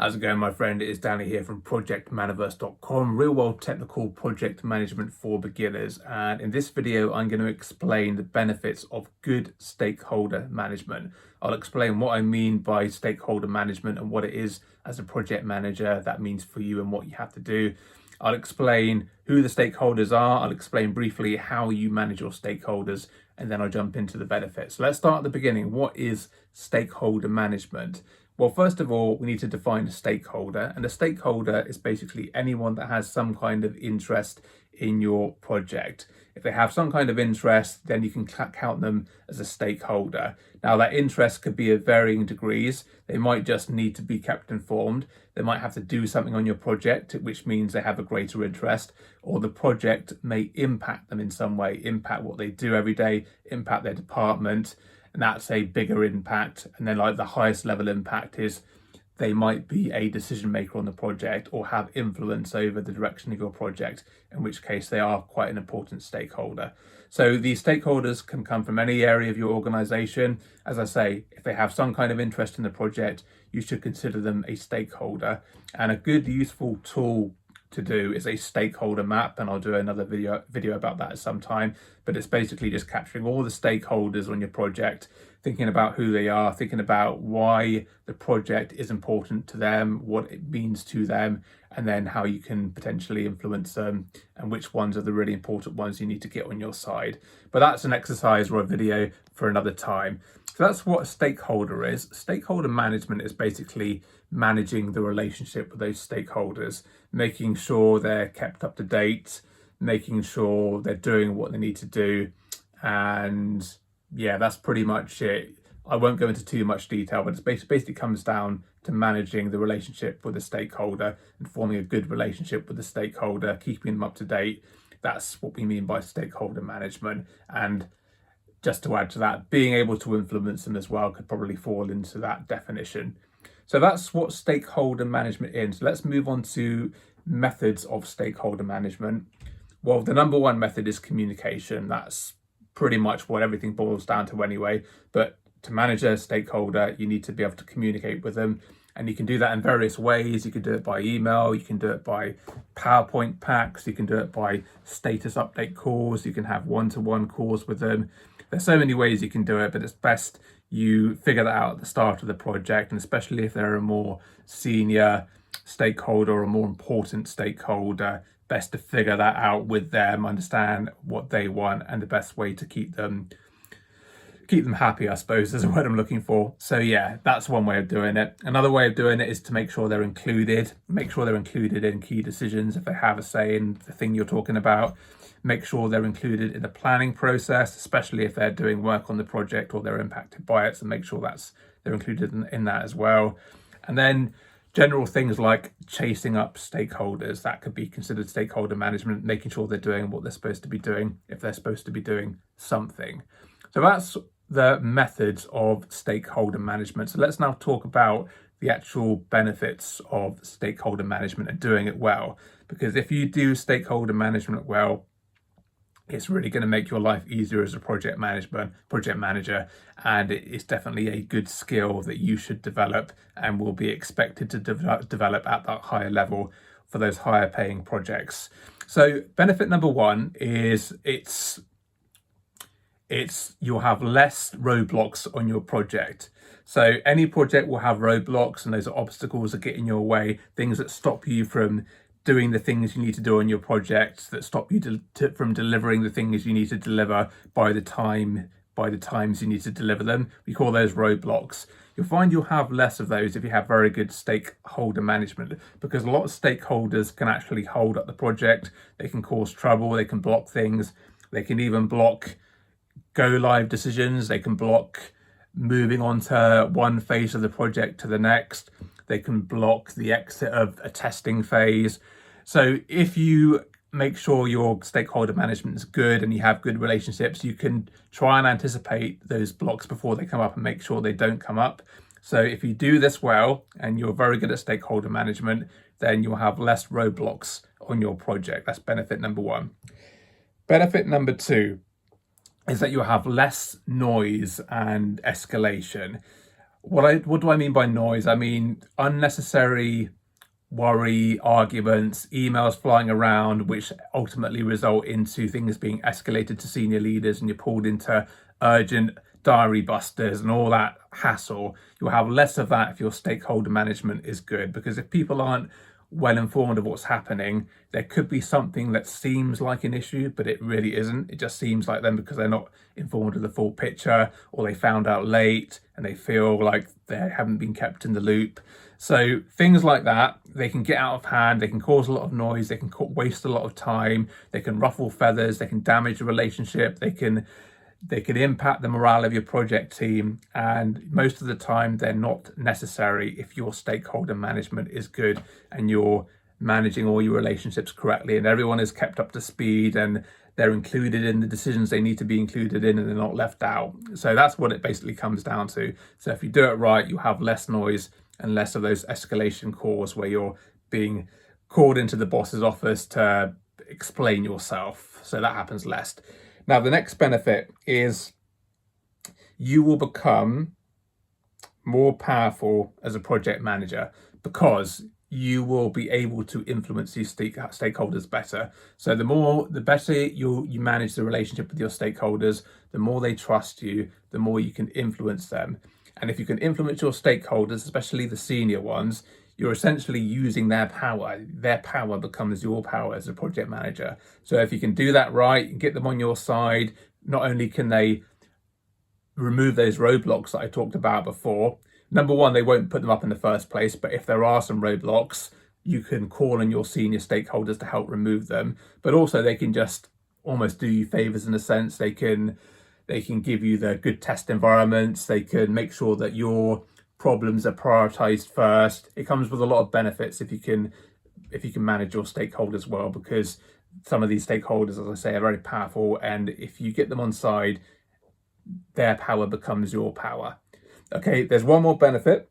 How's it going, my friend? It's Danny here from projectmanaverse.com, real world technical project management for beginners. And in this video, I'm going to explain the benefits of good stakeholder management. I'll explain what I mean by stakeholder management and what it is as a project manager that means for you and what you have to do. I'll explain who the stakeholders are. I'll explain briefly how you manage your stakeholders, and then I'll jump into the benefits. So let's start at the beginning. What is stakeholder management? Well, first of all, we need to define a stakeholder, and a stakeholder is basically anyone that has some kind of interest in your project. If they have some kind of interest, then you can count them as a stakeholder. Now, that interest could be of varying degrees. They might just need to be kept informed. They might have to do something on your project, which means they have a greater interest, or the project may impact them in some way, impact what they do every day, impact their department. And that's a bigger impact. And then like the highest level impact is they might be a decision maker on the project or have influence over the direction of your project, in which case they are quite an important stakeholder. So these stakeholders can come from any area of your organization. As I say, if they have some kind of interest in the project, you should consider them a stakeholder. And a good useful tool to do is a stakeholder map, and I'll do another video about that at some time. But it's basically just capturing all the stakeholders on your project, thinking about who they are, thinking about why the project is important to them, what it means to them, and then how you can potentially influence them and which ones are the really important ones you need to get on your side. But that's an exercise or a video for another time. So that's what a stakeholder is. Stakeholder management is basically managing the relationship with those stakeholders, making sure they're kept up to date, making sure they're doing what they need to do. And yeah, that's pretty much it. I won't go into too much detail, but it basically comes down to managing the relationship with the stakeholder and forming a good relationship with the stakeholder, keeping them up to date. That's what we mean by stakeholder management. And just to add to that, being able to influence them as well could probably fall into that definition. So that's what stakeholder management is. So let's move on to methods of stakeholder management. Well, the number one method is communication. That's pretty much what everything boils down to anyway. But to manage a stakeholder, you need to be able to communicate with them. And you can do that in various ways. You can do it by email, you can do it by PowerPoint packs, you can do it by status update calls, you can have one-to-one calls with them. There's so many ways you can do it, but it's best you figure that out at the start of the project, and especially if they're a more senior stakeholder or a more important stakeholder, best to figure that out with them, understand what they want, and the best way to keep them happy, I suppose, is the word I'm looking for. So yeah, that's one way of doing it. Another way of doing it is to make sure they're included. Make sure they're included in key decisions if they have a say in the thing you're talking about. Make sure they're included in the planning process, especially if they're doing work on the project or they're impacted by it. So make sure they're included in that as well. And then general things like chasing up stakeholders, that could be considered stakeholder management, making sure they're doing what they're supposed to be doing if they're supposed to be doing something. So that's the methods of stakeholder management. So let's now talk about the actual benefits of stakeholder management and doing it well. Because if you do stakeholder management well, it's really going to make your life easier as a project manager, and it's definitely a good skill that you should develop and will be expected to develop at that higher level for those higher paying projects. So benefit number one is you'll have less roadblocks on your project. So any project will have roadblocks, and those are obstacles that get in your way, things that stop you from doing the things you need to do on your project, that stop you from delivering the things you need to deliver by the times you need to deliver them. We call those roadblocks. You'll find you'll have less of those if you have very good stakeholder management, because a lot of stakeholders can actually hold up the project. They can cause trouble, they can block things, they can even block go live decisions, they can block moving on to one phase of the project to the next, they can block the exit of a testing phase. So if you make sure your stakeholder management is good and you have good relationships, you can try and anticipate those blocks before they come up and make sure they don't come up. So if you do this well and you're very good at stakeholder management, then you'll have less roadblocks on your project. That's benefit number one. Benefit number two is that you'll have less noise and escalation. What do I mean by noise? I mean unnecessary worry, arguments, emails flying around, which ultimately result into things being escalated to senior leaders, and you're pulled into urgent diary busters and all that hassle. You'll have less of that if your stakeholder management is good, because if people aren't well informed of what's happening, there could be something that seems like an issue, but it really isn't. It just seems like them because they're not informed of the full picture, or they found out late and they feel like they haven't been kept in the loop. So things like that, they can get out of hand, they can cause a lot of noise, they can waste a lot of time, they can ruffle feathers, they can damage a relationship, they can impact the morale of your project team, and most of the time they're not necessary if your stakeholder management is good and you're managing all your relationships correctly and everyone is kept up to speed and they're included in the decisions they need to be included in and they're not left out. So that's what it basically comes down to. So if you do it right, you have less noise and less of those escalation calls where you're being called into the boss's office to explain yourself. So that happens less. Now, the next benefit is you will become more powerful as a project manager because you will be able to influence these stakeholders better. So the better you manage the relationship with your stakeholders, the more they trust you, the more you can influence them. And if you can influence your stakeholders, especially the senior ones, you're essentially using their power. Their power becomes your power as a project manager. So if you can do that right and get them on your side, not only can they remove those roadblocks that I talked about before, number one, they won't put them up in the first place, but if there are some roadblocks, you can call on your senior stakeholders to help remove them. But also they can just almost do you favors in a sense. They can give you the good test environments. They can make sure that your problems are prioritized first. It comes with a lot of benefits if you can manage your stakeholders well, because some of these stakeholders, as I say, are very powerful, and if you get them on side, their power becomes your power. Okay, there's one more benefit.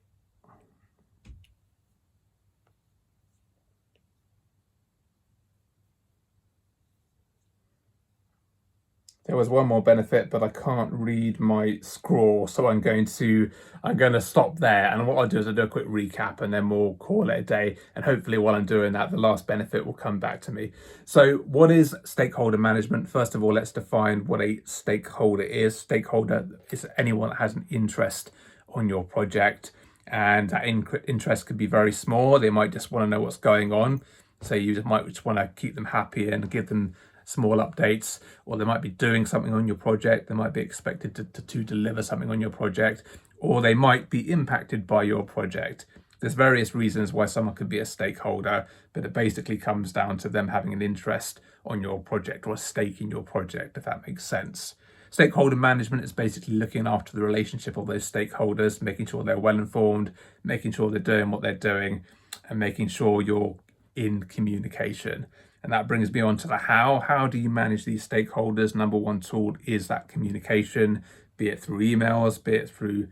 There was one more benefit, but I can't read my scroll, so I'm going to stop there. And what I'll do is I'll do a quick recap and then we'll call it a day. And hopefully while I'm doing that, the last benefit will come back to me. So what is stakeholder management? First of all, let's define what a stakeholder is. Stakeholder is anyone that has an interest on your project, and that interest could be very small. They might just want to know what's going on. So you might just want to keep them happy and give them small updates, or they might be doing something on your project. They might be expected to deliver something on your project, or they might be impacted by your project. There's various reasons why someone could be a stakeholder, but it basically comes down to them having an interest on your project or a stake in your project, if that makes sense. Stakeholder management is basically looking after the relationship of those stakeholders, making sure they're well informed, making sure they're doing what they're doing, and making sure you're in communication. And that brings me on to the how. How do you manage these stakeholders? Number one tool is that communication, be it through emails, be it through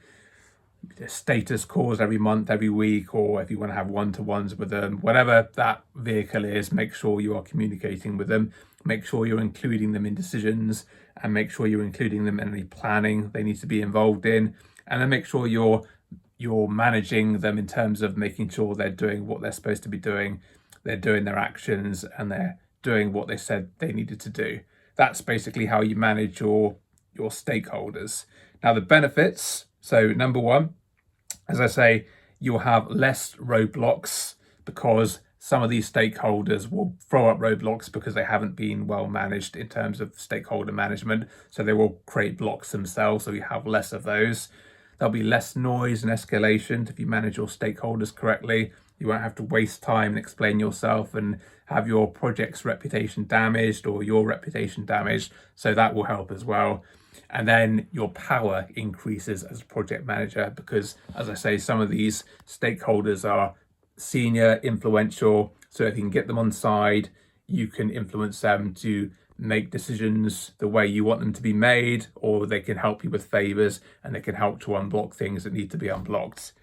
status calls every month, every week, or if you want to have one-to-ones with them, whatever that vehicle is, make sure you are communicating with them. Make sure you're including them in decisions, and make sure you're including them in any planning they need to be involved in. And then make sure you're managing them in terms of making sure they're doing what they're supposed to be doing. They're doing their actions and they're doing what they said they needed to do. That's basically how you manage your stakeholders. Now the benefits. So number one, as I say, you'll have less roadblocks because some of these stakeholders will throw up roadblocks because they haven't been well managed in terms of stakeholder management. So they will create blocks themselves. So you have less of those. There'll be less noise and escalation if you manage your stakeholders correctly. You won't have to waste time and explain yourself and have your project's reputation damaged or your reputation damaged. So that will help as well. And then your power increases as a project manager because, as I say, some of these stakeholders are senior, influential. So if you can get them on side, you can influence them to make decisions the way you want them to be made, or they can help you with favors and they can help to unblock things that need to be unblocked.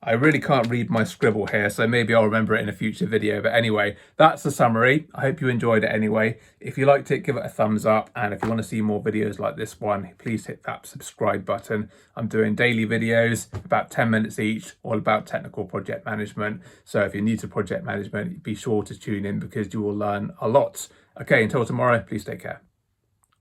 I really can't read my scribble here, so maybe I'll remember it in a future video. But anyway, that's the summary. I hope you enjoyed it anyway. If you liked it, give it a thumbs up. And if you want to see more videos like this one, please hit that subscribe button. I'm doing daily videos, about 10 minutes each, all about technical project management. So if you're new to project management, be sure to tune in because you will learn a lot. Okay, until tomorrow, please take care.